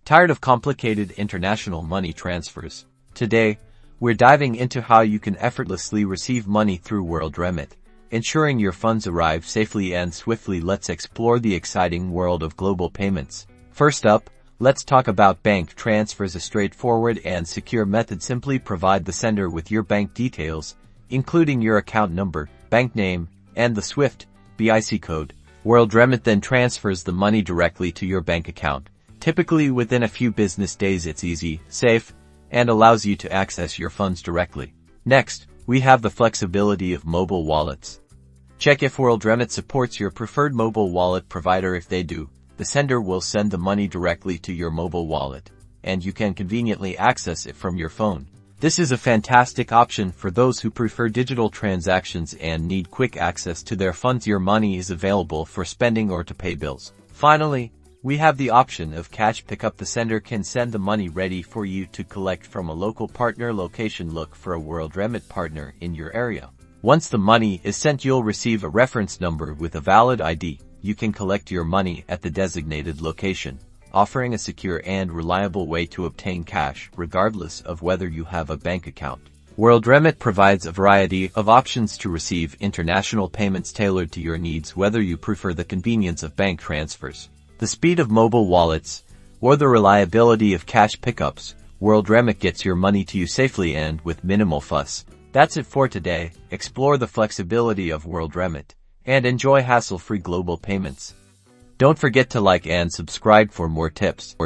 Tired of complicated international money transfers? Today, we're diving into how you can effortlessly receive money through Worldremit, ensuring your funds arrive safely and swiftly. Let's explore the exciting world of global payments. First up, let's talk about bank transfers. A straightforward and secure method. Simply provide the sender with your bank details, including your account number, bank name, and the SWIFT (BIC) code. Worldremit then transfers the money directly to your bank account, typically within a few business days. It's easy, safe, and allows you to access your funds directly. Next, we have the flexibility of mobile wallets. Check if Worldremit supports your preferred mobile wallet provider. If they do, the sender will send the money directly to your mobile wallet, and you can conveniently access it from your phone. This is a fantastic option for those who prefer digital transactions and need quick access to their funds. Your money is available for spending or to pay bills. Finally, we have the option of cash pickup. The sender can send the money ready for you to collect from a local partner location. Look for a Worldremit partner in your area. Once the money is sent, you'll receive a reference number with a valid ID. You can collect your money at the designated location, offering a secure and reliable way to obtain cash, regardless of whether you have a bank account. Worldremit provides a variety of options to receive international payments tailored to your needs, whether you prefer the convenience of bank transfers, the speed of mobile wallets, or the reliability of cash pickups. Worldremit gets your money to you safely and with minimal fuss. That's it for today. Explore the flexibility of Worldremit and enjoy hassle-free global payments. Don't forget to like and subscribe for more tips.